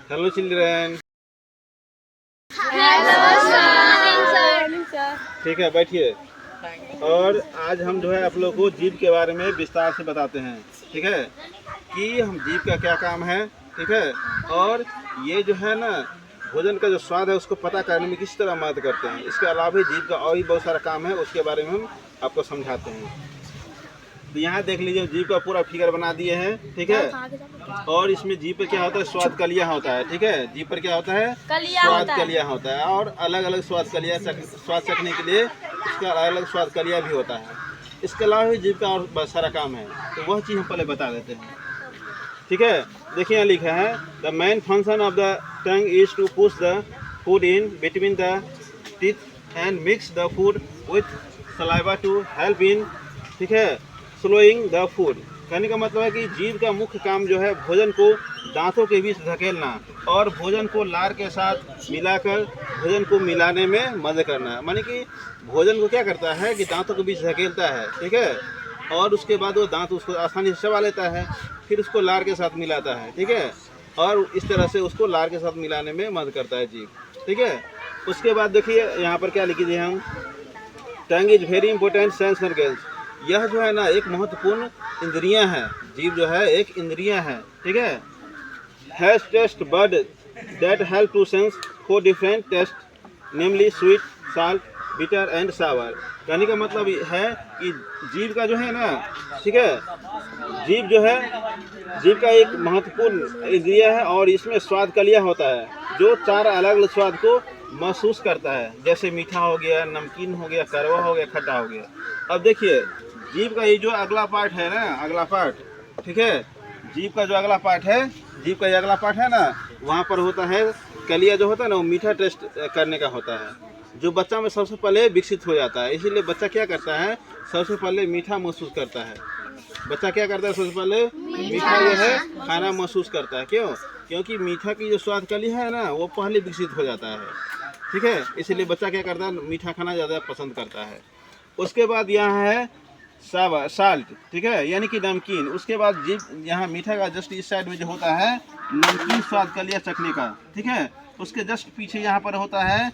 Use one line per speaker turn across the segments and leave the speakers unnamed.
Hello children. ठीक है, बैठिए। और आज हम जो है आप लोग को जीभ के बारे में विस्तार से बताते हैं। ठीक है, कि हम जीभ का क्या काम है। ठीक है, और ये जो है ना भोजन का जो स्वाद है उसको पता करने में किस तरह मदद करते हैं। इसके अलावा भी जीभ का और भी बहुत सारा काम है, उसके बारे में हम आपको समझाते हैं। तो यहाँ देख लीजिए, जीभ का पूरा फिगर बना दिए हैं। ठीक है, और इसमें जीभ पर क्या होता है, स्वाद कलिया होता है। ठीक है, जीभ पर क्या होता है, स्वाद कलिया होता है। और अलग अलग स्वाद कलिया स्वाद चखने के लिए इसका अलग अलग स्वाद कलिया भी होता है। इसके अलावा भी जीभ का और बहुत सारा काम है, तो वह चीज़ हम पहले बता देते हैं। ठीक है, देखिए यहाँ लिखा है, the main function of the tongue is to push the food in between the teeth and mix the food with saliva to help in, ठीक है, स्लोइंग द फूड। कहने का मतलब है कि जीभ का मुख्य काम जो है भोजन को दांतों के बीच धकेलना और भोजन को लार के साथ मिलाकर भोजन को मिलाने में मदद करना। माने कि भोजन को क्या करता है कि दांतों के बीच धकेलता है। ठीक है, और उसके बाद वो दांत उसको आसानी से चबा लेता है, फिर उसको लार के साथ मिलाता है। ठीक है, और इस तरह से उसको लार के साथ मिलाने में मदद करता है जीभ। ठीक है, उसके बाद देखिए यहाँ पर क्या लिख दिए हम, tongue is very important sense organs. यह जो है ना एक महत्वपूर्ण इंद्रियां है। जीभ जो है एक इंद्रियां है। ठीक है, has taste bud that help to sense 4 different taste, namely sweet, salt, bitter and sour. कहने का मतलब है कि जीभ का जो है ना, ठीक है, जीभ जो है जीभ का एक महत्वपूर्ण इंद्रिय है और इसमें स्वाद कलिया होता है जो 4 अलग अलग स्वाद को महसूस करता है, जैसे मीठा हो गया, नमकीन हो गया, कड़वा हो गया, खट्टा हो गया। अब देखिए जीभ का ये जो अगला पार्ट है ना, अगला पार्ट, ठीक है, जीभ का जो अगला पार्ट है, जीभ का ये अगला पार्ट है ना, वहाँ पर होता है कलिया जो होता है ना, वो मीठा टेस्ट करने का होता है, जो बच्चा में सबसे पहले विकसित हो जाता है। इसीलिए बच्चा क्या करता है, सबसे पहले मीठा महसूस करता है। बच्चा क्या करता है, सबसे पहले मीठा जो है खाना महसूस करता है। क्यों? क्योंकि मीठा की जो स्वाद कलिया है ना, वो पहले विकसित हो जाता है। ठीक है, इसीलिए बच्चा क्या करता है, मीठा खाना ज़्यादा पसंद करता है। उसके बाद यहाँ है सावा, साल्ट, ठीक है, यानी कि नमकीन। उसके बाद जीभ यहाँ मीठा का जस्ट इस साइड में जो होता है नमकीन स्वाद कलिया चखने का। ठीक है, उसके जस्ट पीछे यहाँ पर होता है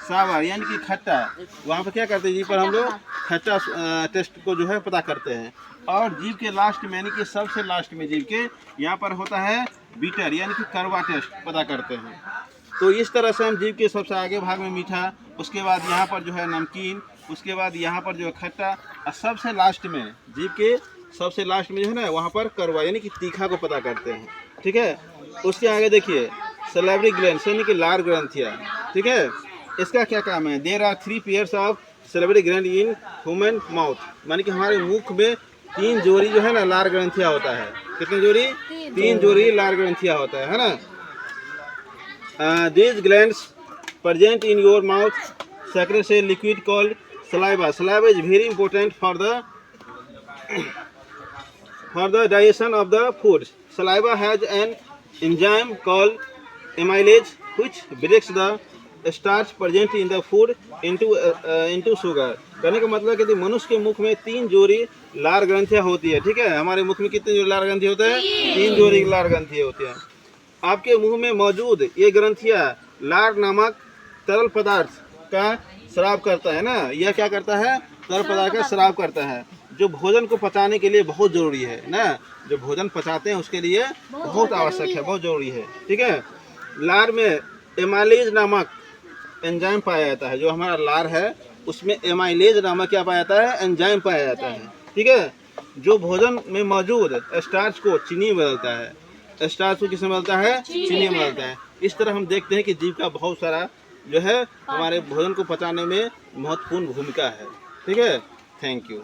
सावर, यानी कि खट्टा। वहाँ पर क्या करते हैं, जीभ पर हम लोग खट्टा टेस्ट को जो है पता करते हैं। और जीभ के लास्ट में, यानी कि सबसे लास्ट में जीभ के यहाँ पर होता है बीटर, यानी कि कड़वा टेस्ट पता करते हैं। तो इस तरह से हम जीभ के सबसे आगे भाग में मीठा, उसके बाद यहाँ पर जो है नमकीन, उसके बाद यहाँ पर जो है खट्टा, और सबसे लास्ट में जीभ के सबसे लास्ट में जो है ना वहाँ पर कड़वा, यानी कि तीखा को पता करते हैं। ठीक है, उसके आगे देखिए सैलिवरी ग्लैंड, यानी कि लार ग्रंथियाँ। ठीक है, इसका क्या काम है, there are 3 pairs of salivary gland in human mouth. माने कि हमारे मुख में 3 जोड़ी जो है ना लार ग्रंथियाँ होता है। कितनी जोड़ी? 3 जोड़ी लार ग्रंथियाँ होता है ना। These glands present in your mouth secrete a liquid called saliva. Saliva is very important for the digestion of the food. Saliva has an enzyme called amylase which breaks the starch present in the food into sugar. कहने का मतलब है कि मनुष्य के मुख में 3 जोड़ी लार ग्रंथियाँ होती है। ठीक है, हमारे मुख में कितनी जोड़ी लार ग्रंथि होते हैं? 3 जोड़ी लार ग्रंथि होती है। आपके मुंह में मौजूद ये ग्रंथियाँ लार नामक तरल पदार्थ का स्राव करता है ना। यह क्या करता है, तरल पदार्थ का स्राव करता है, जो भोजन को पचाने के लिए बहुत ज़रूरी है ना। जो भोजन पचाते हैं उसके लिए बहुत आवश्यक है, बहुत ज़रूरी है। ठीक है, लार में एमाइलेज नामक एंजाइम पाया जाता है। जो हमारा लार है उसमें एमाइलेज नामक क्या पाया जाता है, एंजाइम पाया जाता है। ठीक है, जो भोजन में मौजूद स्टार्च को चीनी में बदलता है। स्टार्च को किसमें बदलता है? चीनी में बदलता है। इस तरह हम देखते हैं कि जीभ का बहुत सारा जो है हमारे भोजन को पचाने में महत्वपूर्ण भूमिका है। ठीक है, थैंक यू।